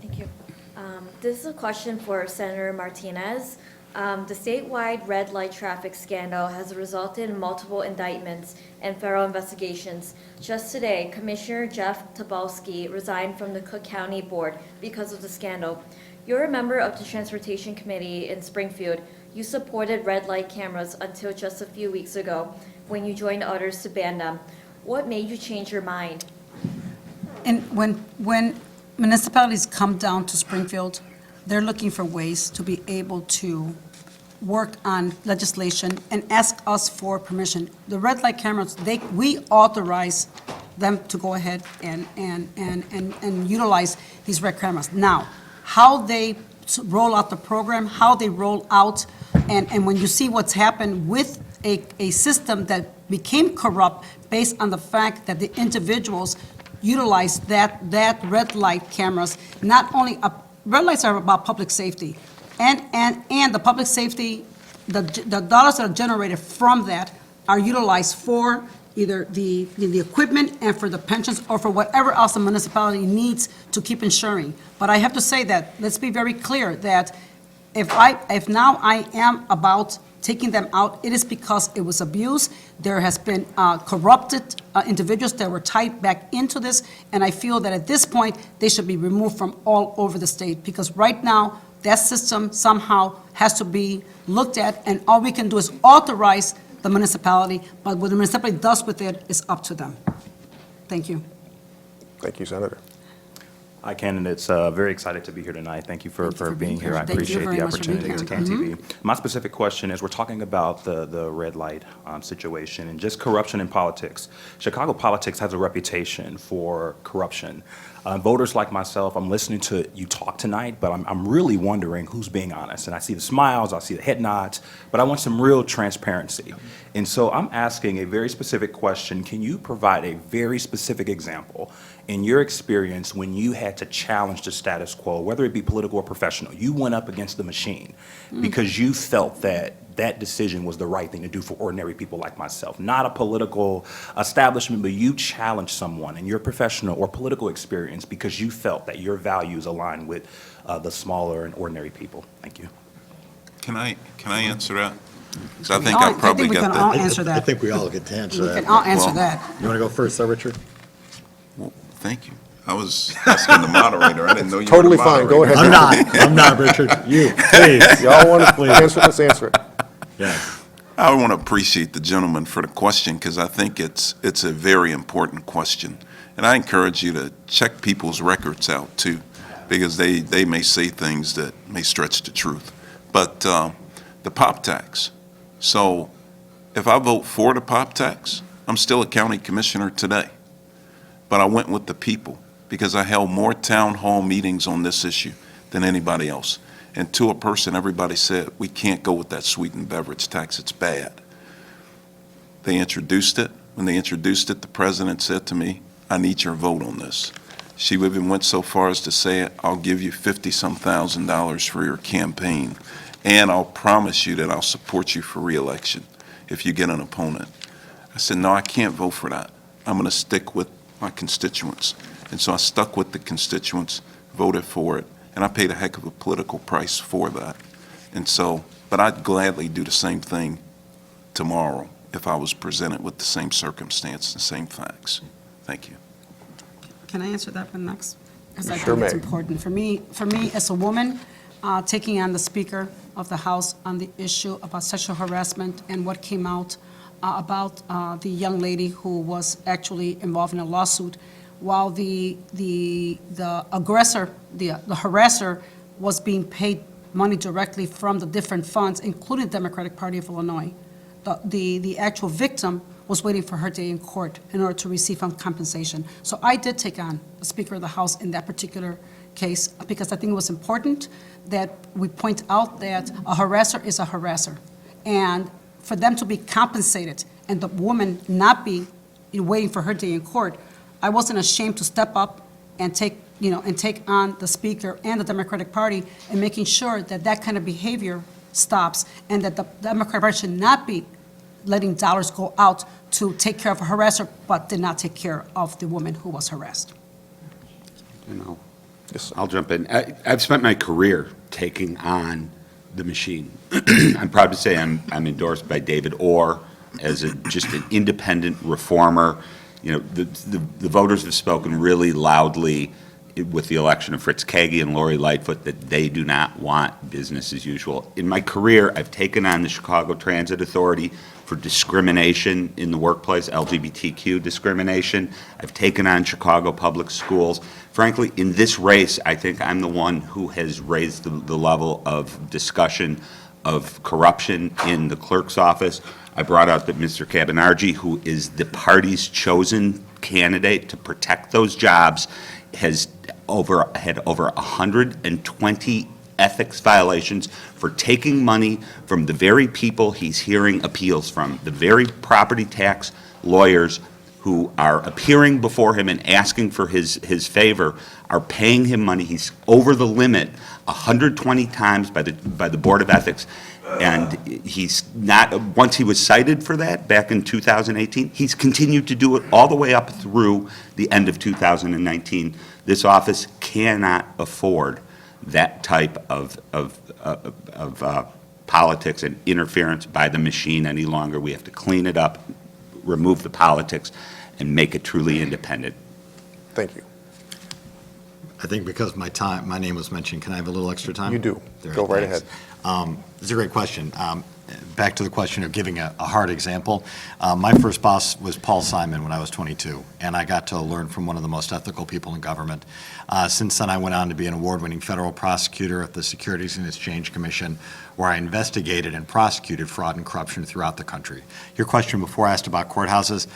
Thank you. This is a question for Senator Martinez. The statewide red light traffic scandal has resulted in multiple indictments and federal investigations. Just today, Commissioner Jeff Tobolsky resigned from the Cook County Board because of the scandal. You're a member of the Transportation Committee in Springfield. You supported red light cameras until just a few weeks ago when you joined others to ban them. What made you change your mind? And when municipalities come down to Springfield, they're looking for ways to be able to work on legislation and ask us for permission. The red light cameras, we authorize them to go ahead and utilize these red cameras. Now, how they roll out the program, how they roll out, and when you see what's happened with a system that became corrupt based on the fact that the individuals utilize that red light cameras, not only, red lights are about public safety, and the public safety, the dollars that are generated from that are utilized for either the equipment and for the pensions or for whatever else the municipality needs to keep insuring. But I have to say that, let's be very clear, that if now I am about taking them out, it is because it was abused. There has been corrupted individuals that were tied back into this, and I feel that at this point, they should be removed from all over the state, because right now, that system somehow has to be looked at, and all we can do is authorize the municipality, but what the municipality does with it is up to them. Thank you. Thank you, Senator. Hi, candidates. Very excited to be here tonight. Thank you for being here. I appreciate the opportunity to CANTV. My specific question is, we're talking about the red light situation and just corruption in politics. Chicago politics has a reputation for corruption. Voters like myself, I'm listening to you talk tonight, but I'm really wondering who's being honest. And I see the smiles, I see the head nods, but I want some real transparency. And so I'm asking a very specific question. Can you provide a very specific example in your experience when you had to challenge the status quo, whether it be political or professional? You went up against the machine because you felt that that decision was the right thing to do for ordinary people like myself, not a political establishment, but you challenged someone in your professional or political experience because you felt that your values aligned with the smaller and ordinary people. Thank you. Can I answer that? Because I think I probably got that. all answer that. I think we all get to answer that. We can all answer Well, that. You want to go first, sir, Richard? Well, thank you. I was asking the moderator. I didn't know you Totally were the fine. Go moderator. ahead. I'm not, Richard. You, please. Y'all want to answer this, answer it. Yes. I want to appreciate the gentleman for the question because I think it's a very important question. And I encourage you to check people's records out too, because they may say things that may stretch the truth. But the pop tax. So if I vote for the pop tax, I'm still a county commissioner today. But I went with the people because I held more town hall meetings on this issue than anybody else. And to a person, everybody said, we can't go with that sweetened beverage tax, it's bad. They introduced it. When they introduced it, the president said to me, I need your vote on this. She even went so far as to say, I'll give you $50-some thousand for your campaign, and I'll promise you that I'll support you for re-election if you get an opponent. I said, no, I can't vote for that. I'm going to stick with my constituents. And so I stuck with the constituents, voted for it, and I paid a heck of a political price for that. And so, but I'd gladly do the same thing tomorrow if I was presented with the same circumstance, the same facts. Thank you. Can I answer that one next? Because I Sure think it's may. important. For me as a woman, taking on the Speaker of the House on the issue about sexual harassment and what came out about the young lady who was actually involved in a lawsuit, while the aggressor, the harasser, was being paid money directly from the different funds, including the Democratic Party of Illinois. The actual victim was waiting for her day in court in order to receive compensation. So I did take on the Speaker of the House in that particular case because I think it was important that we point out that a harasser is a harasser. And for them to be compensated and the woman not be waiting for her day in court, I wasn't ashamed to step up and take on the Speaker and the Democratic Party and making sure that that kind of behavior stops and that the Democratic Party should not be letting dollars go out to take care of a harasser, but did not take care of the woman who was harassed. I'll jump in. I've spent my career taking on the machine. I'm proud to say I'm endorsed by David Orr as just an independent reformer. You know, the voters have spoken really loudly with the election of Fritz Kagi and Lori Lightfoot that they do not want business as usual. In my career, I've taken on the Chicago Transit Authority for discrimination in the workplace, LGBTQ discrimination. I've taken on Chicago Public Schools. Frankly, in this race, I think I'm the one who has raised the level of discussion of corruption in the clerk's office. I brought out that Mr. Cabonargi, who is the party's chosen candidate to protect those jobs, had over 120 ethics violations for taking money from the very people he's hearing appeals from, the very property tax lawyers who are appearing before him and asking for his favor are paying him money. He's over the limit 120 times by the Board of Ethics. And he's not, once he was cited for that back in 2018, he's continued to do it all the way up through the end of 2019. This office cannot afford that type of politics and interference by the machine any longer. We have to clean it up, remove the politics, and make it truly independent. Thank you. I think because my name was mentioned, can I have a little extra time? You do. There, Go right thanks. ahead. It's a great question. Back to the question of giving a hard example. My first boss was Paul Simon when I was 22, and I got to learn from one of the most ethical people in government. Since then, I went on to be an award-winning federal prosecutor at the Securities and Exchange Commission, where I investigated and prosecuted fraud and corruption throughout the country. Your question before asked about courthouses.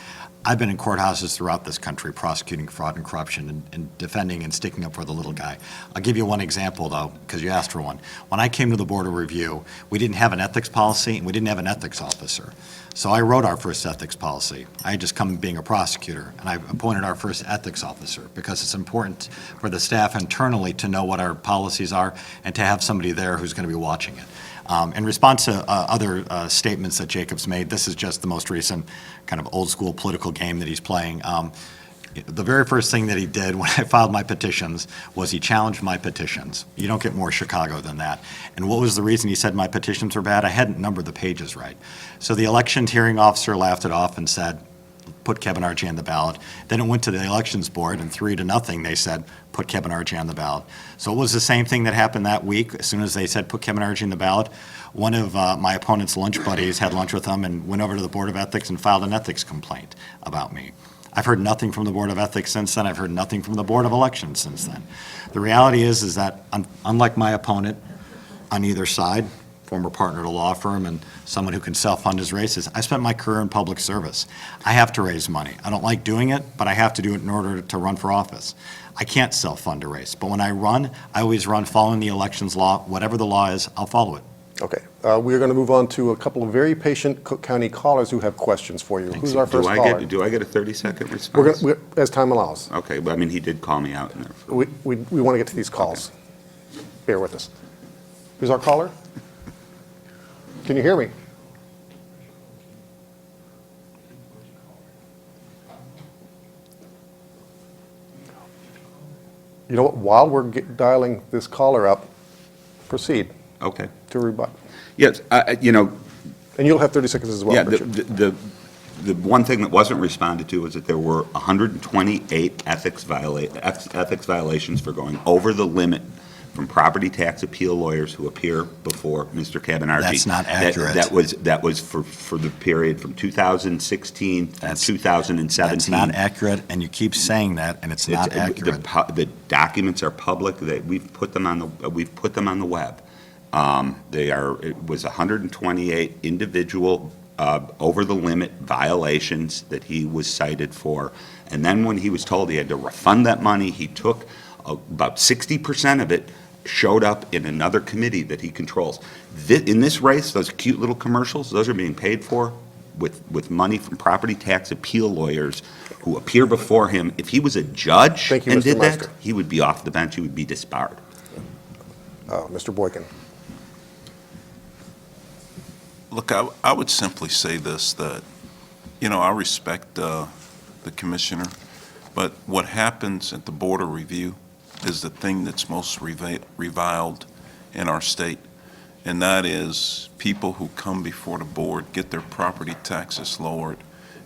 I've been in courthouses throughout this country prosecuting fraud and corruption and defending and sticking up for the little guy. I'll give you one example, though, because you asked for one. When I came to the Board of Review, we didn't have an ethics policy and we didn't have an ethics officer. So I wrote our first ethics policy. I had just come being a prosecutor, and I appointed our first ethics officer because it's important for the staff internally to know what our policies are and to have somebody there who's going to be watching it. In response to other statements that Jacob's made, this is just the most recent kind of old school political game that he's playing. The very first thing that he did when I filed my petitions was he challenged my petitions. You don't get more Chicago than that. And what was the reason he said my petitions were bad? I hadn't numbered the pages right. So the elections hearing officer laughed it off and said, put Cabonargi on the ballot. Then it went to the elections board, and 3-0, they said, put Cabonargi on the ballot. So it was the same thing that happened that week. As soon as they said, put Cabonargi on the ballot, one of my opponent's lunch buddies had lunch with him and went over to the Board of Ethics and filed an ethics complaint about me. I've heard nothing from the Board of Ethics since then. I've heard nothing from the Board of Elections since then. The reality is that unlike my opponent on either side, former partner at a law firm and someone who can self-fund his races, I spent my career in public service. I have to raise money. I don't like doing it, but I have to do it in order to run for office. I can't self-fund a race, but when I run, I always run following the elections law. Whatever the law is, I'll follow it. Okay. We are going to move on to a couple of very patient Cook County callers who have questions for you. Who's our first caller? Do I get a 30-second response? As time allows. Okay, but I mean, he did call me out in there. We want to get to these calls. Okay. Bear with us. Who's our caller? Can you hear me? You know what? While we're dialing this caller up, proceed. Okay. To rebut. Yes, And you'll have 30 seconds as well, yeah, Richard. the one thing that wasn't responded to was that there were 128 ethics violations for going over the limit from property tax appeal lawyers who appear before Mr. Cabonargi. That's not accurate. That was for the period from 2016 to 2017. That's not accurate, and you keep saying that, and it's not accurate. The documents are public. We've put them on the web. It was 128 individual over the limit violations that he was cited for. And then when he was told he had to refund that money, he took about 60% of it, showed up in another committee that he controls. In this race, those cute little commercials, those are being paid for with money from property tax appeal lawyers who appear before him. If he was a judge and Mr. did Meister. that, he would be off the bench, he would be disbarred. Mr. Boykin. Look, I would simply say this, that, I respect the commissioner, but what happens at the Board of Review is the thing that's most reviled in our state, and that is people who come before the board, get their property taxes lowered,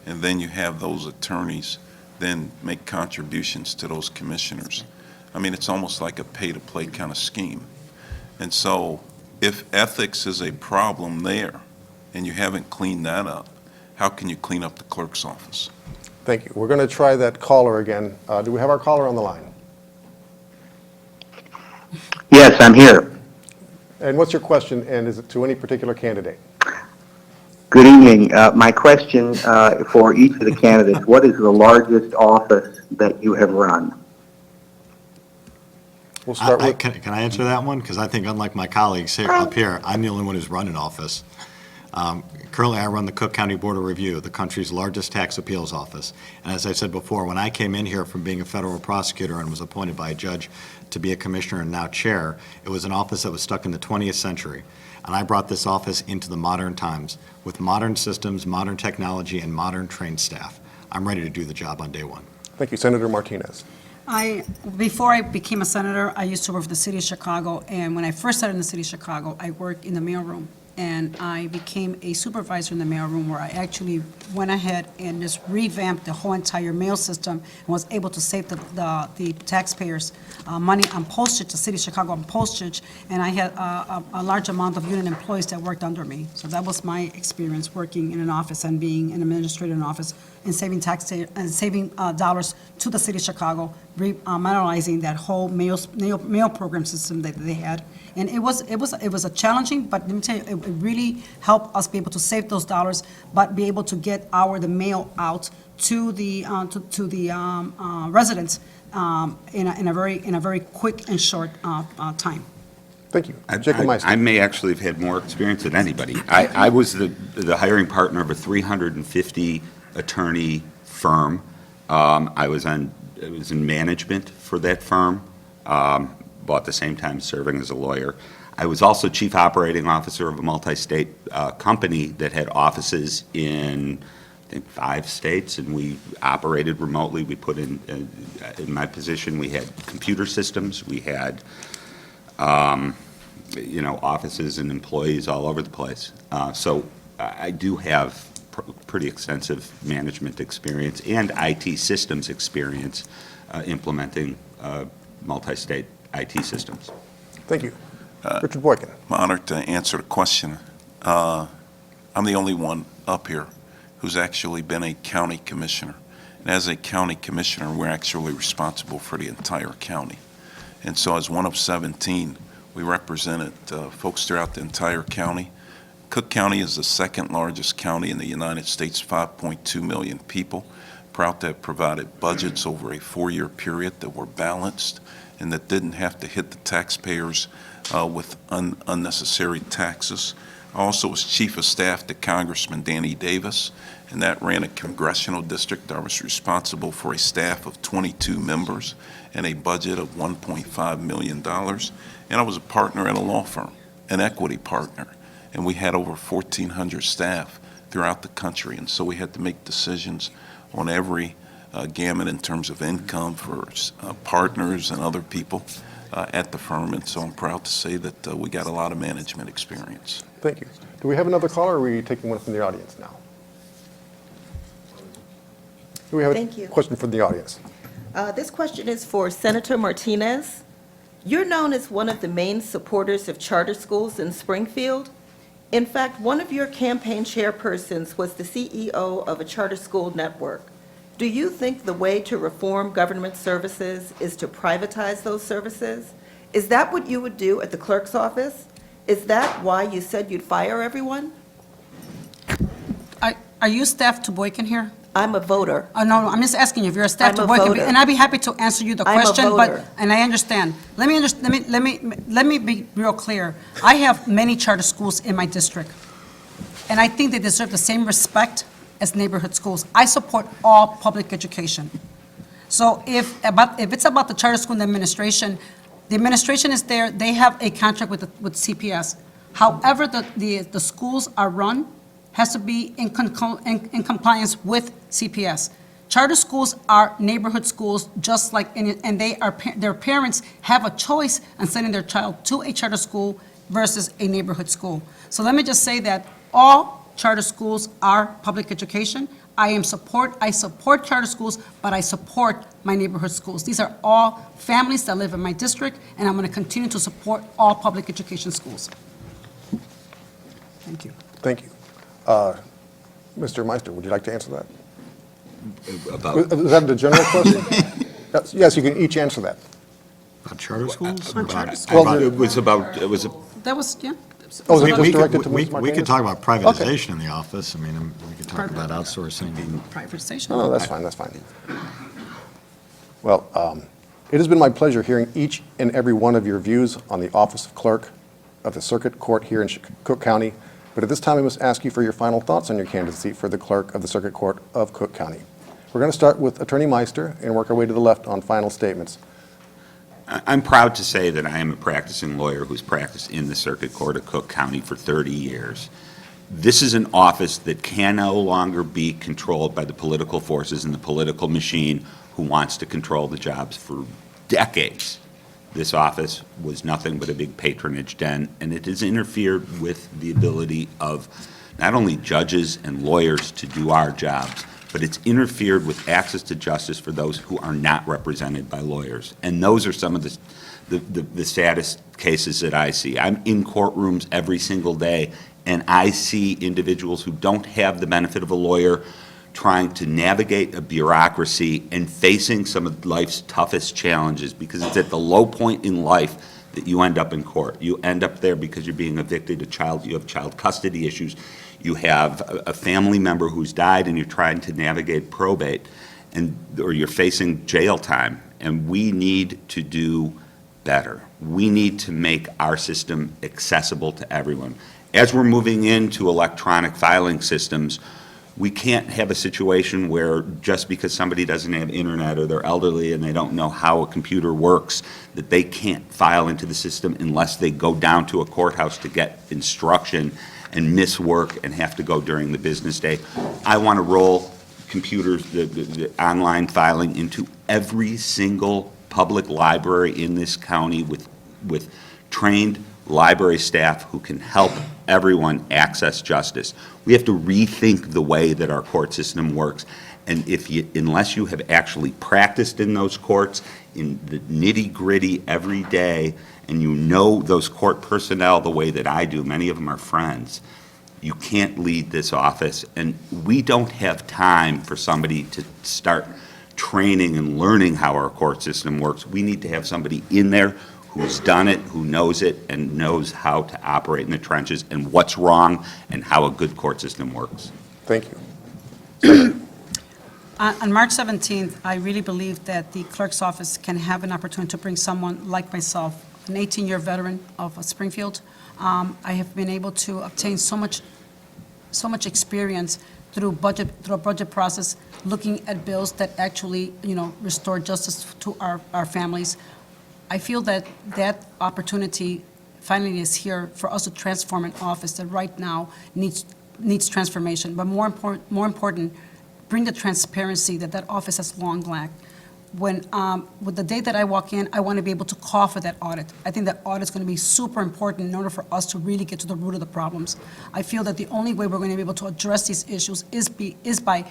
and then you have those attorneys then make contributions to those commissioners. I mean, it's almost like a pay-to-play kind of scheme. And so if ethics is a problem there, and you haven't cleaned that up, how can you clean up the clerk's office? Thank you. We're going to try that caller again. Do we have our caller on the line? Yes, I'm here. And what's your question, and is it to any particular candidate? Good evening. My question for each of the candidates, what is the largest office that you have run? We'll start with... Can I answer that one? Because I think unlike my colleagues up here, I'm the only one who's run an office. Currently, I run the Cook County Board of Review, the country's largest tax appeals office. And as I said before, when I came in here from being a federal prosecutor and was appointed by a judge to be a commissioner and now chair, it was an office that was stuck in the 20th century. And I brought this office into the modern times with modern systems, modern technology, and modern trained staff. I'm ready to do the job on day one. Thank you. Senator Martinez. Before I became a senator, I used to work for the city of Chicago, and when I first started in the city of Chicago, I worked in the mailroom. And I became a supervisor in the mailroom where I actually went ahead and just revamped the whole entire mail system and was able to save the taxpayers money on postage, the city of Chicago on postage, and I had a large amount of union employees that worked under me. So that was my experience working in an office and being an administrator in an office and saving dollars to the city of Chicago, modernizing that whole mail program system that they had. And it was a challenging, but let me tell you, it really helped us be able to save those dollars, but be able to get the mail out to the residents in a very quick and short time. Thank you. Jacob Meister. I may actually have had more experience than anybody. I was the hiring partner of a 350 attorney firm. I was in management for that firm. While at the same time serving as a lawyer. I was also chief operating officer of a multi-state company that had offices in, I think, 5 states, and we operated remotely. We put in my position, we had computer systems, we had, offices and employees all over the place. So I do have pretty extensive management experience and IT systems experience implementing multi-state IT systems. Thank you. Richard Boykin. I'm honored to answer the question. I'm the only one up here who's actually been a county commissioner. And as a county commissioner, we're actually responsible for the entire county. And so as one of 17, we represented folks throughout the entire county. Cook County is the second largest county in the United States, 5.2 million people. Proud to have provided budgets over a 4-year period that were balanced and that didn't have to hit the taxpayers with unnecessary taxes. I also was Chief of Staff to Congressman Danny Davis, and that ran a congressional district. I was responsible for a staff of 22 members and a budget of $1.5 million. And I was a partner at a law firm, an equity partner, and we had over 1,400 staff throughout the country. And so we had to make decisions on every gamut in terms of income for partners and other people at the firm. And so I'm proud to say that we got a lot of management experience. Thank you. Do we have another caller, or are we taking one from the audience now? Do we have Thank you. a question from the audience? This question is for Senator Martinez. You're known as one of the main supporters of charter schools in Springfield. In fact, one of your campaign chairpersons was the CEO of a charter school network. Do you think the way to reform government services is to privatize those services? Is that what you would do at the clerk's office? Is that why you said you'd fire everyone? Are you staff to Boykin here? I'm a voter. Oh, no, I'm just asking you if you're a staff I'm to a Boykin, voter. and I'd be happy to answer you the I'm a question, voter. and I understand. Let me be real clear. I have many charter schools in my district, and I think they deserve the same respect as neighborhood schools. I support all public education. So if it's about the charter school and the administration is there, they have a contract with CPS. However the schools are run has to be in compliance with CPS. Charter schools are neighborhood schools, just like, and their parents have a choice on sending their child to a charter school versus a neighborhood school. So let me just say that all charter schools are public education. I support charter schools, but I support my neighborhood schools. These are all families that live in my district, and I'm going to continue to support all public education schools. Thank you. Thank you. Mr. Meister, would you like to answer that? Is that the general question? Yes, you can each answer that. About charter schools? On charter schools. Well, It was about, That was, yeah. Oh, is it We just directed to we Ms. Martinez? could talk about privatization in the office. I mean, we could talk about outsourcing. Privatization. No, that's fine, that's fine. Well, it has been my pleasure hearing each and every one of your views on the office of clerk of the Circuit Court here in Cook County, but at this time I must ask you for your final thoughts on your candidacy for the clerk of the Circuit Court of Cook County. We're going to start with Attorney Meister and work our way to the left on final statements. I'm proud to say that I am a practicing lawyer who's practiced in the Circuit Court of Cook County for 30 years. This is an office that can no longer be controlled by the political forces and the political machine who wants to control the jobs for decades. This office was nothing but a big patronage den, and it has interfered with the ability of not only judges and lawyers to do our jobs, but it's interfered with access to justice for those who are not represented by lawyers. And those are some of the saddest cases that I see. I'm in courtrooms every single day, and I see individuals who don't have the benefit of a lawyer trying to navigate a bureaucracy and facing some of life's toughest challenges, because it's at the low point in life that you end up in court. You end up there because you're being evicted, you have child custody issues, you have a family member who's died, and you're trying to navigate probate, or you're facing jail time. And we need to do better. We need to make our system accessible to everyone. As we're moving into electronic filing systems, we can't have a situation where just because somebody doesn't have internet or they're elderly and they don't know how a computer works, that they can't file into the system unless they go down to a courthouse to get instruction and miss work and have to go during the business day. I want to roll computers, the online filing into every single public library in this county with trained library staff who can help everyone access justice. We have to rethink the way that our court system works. And unless you have actually practiced in those courts, in the nitty-gritty every day, and you know those court personnel the way that I do, many of them are friends, you can't lead this office. And we don't have time for somebody to start training and learning how our court system works. We need to have somebody in there who's done it, who knows it, and knows how to operate in the trenches and what's wrong and how a good court system works. Thank you. On March 17th, I really believe that the clerk's office can have an opportunity to bring someone like myself, an 18-year veteran of Springfield. I have been able to obtain so much experience through a budget process, looking at bills that actually, restore justice to our families. I feel that that opportunity finally is here for us to transform an office that right now needs transformation. But more important, bring the transparency that office has long lacked. With the day that I walk in, I want to be able to call for that audit. I think that audit is going to be super important in order for us to really get to the root of the problems. I feel that the only way we're going to be able to address these issues is by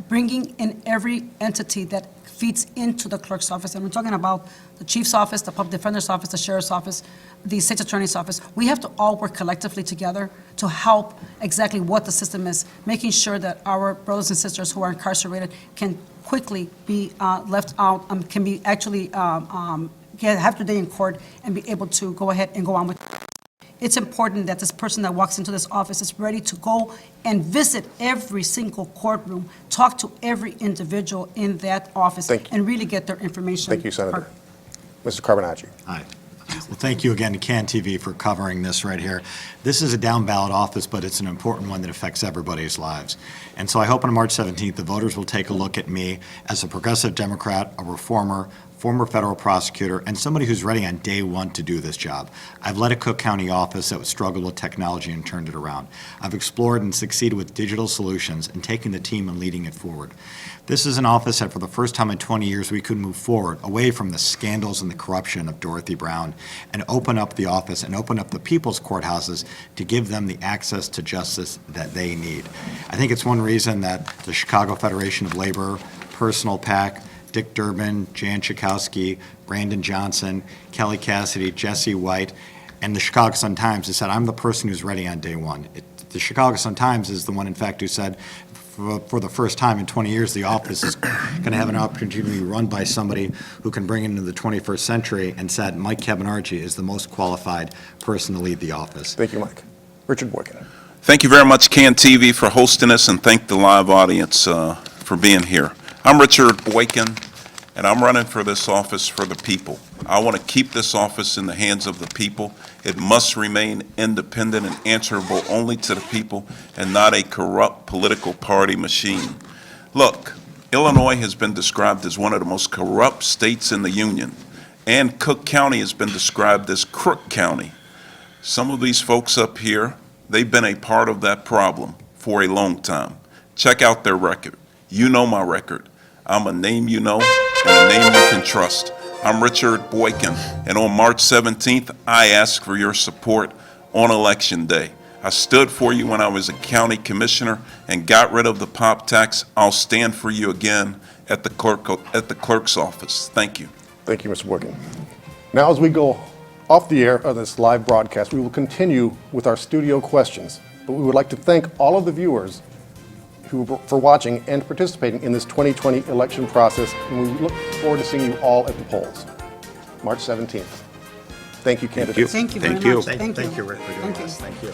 bringing in every entity that feeds into the clerk's office. And we're talking about the chief's office, the public defender's office, the sheriff's office, the state's attorney's office. We have to all work collectively together to help exactly what the system is, making sure that our brothers and sisters who are incarcerated can quickly be left out, can be actually have their day in court and be able to go ahead and go on with it. It's important that this person that walks into this office is ready to go and visit every single courtroom, talk to every individual in that office, and really get their information. Thank you, Senator. Mr. Cabonargi. Aye. Well, thank you again to CANTV for covering this right here. This is a down ballot office, but it's an important one that affects everybody's lives. And so I hope on March 17th, the voters will take a look at me as a progressive Democrat, a reformer, former federal prosecutor, and somebody who's ready on day one to do this job. I've led a Cook County office that was struggled with technology and turned it around. I've explored and succeeded with digital solutions and taken the team and leading it forward. This is an office that for the first time in 20 years we could move forward away from the scandals and the corruption of Dorothy Brown and open up the office and open up the people's courthouses to give them the access to justice that they need. I think it's one reason that the Chicago Federation of Labor, Personal PAC, Dick Durbin, Jan Schakowsky, Brandon Johnson, Kelly Cassidy, Jesse White, and the Chicago Sun-Times has said, I'm the person who's ready on day one. The Chicago Sun-Times is the one, in fact, who said, for the first time in 20 years, the office is going to have an opportunity to be run by somebody who can bring it into the 21st century, and said Mike Cabonargi is the most qualified person to lead the office. Thank you, Mike. Richard Boykin. Thank you very much, CANTV, for hosting us, and thank the live audience for being here. I'm Richard Boykin, and I'm running for this office for the people. I want to keep this office in the hands of the people. It must remain independent and answerable only to the people and not a corrupt political party machine. Look, Illinois has been described as one of the most corrupt states in the Union, and Cook County has been described as Crook County. Some of these folks up here, they've been a part of that problem for a long time. Check out their record. You know my record. I'm a name you know and a name you can trust. I'm Richard Boykin, and on March 17th, I ask for your support on Election Day. I stood for you when I was a county commissioner and got rid of the pop tax. I'll stand for you again at the clerk's office. Thank you. Thank you, Mr. Boykin. Now, as we go off the air of this live broadcast, we will continue with our studio questions, but we would like to thank all of the viewers for watching and participating in this 2020 election process, and we look forward to seeing you all at the polls, March 17th. Thank you, candidates. Thank you very much. Thank you, Rick, for doing this. Thank you.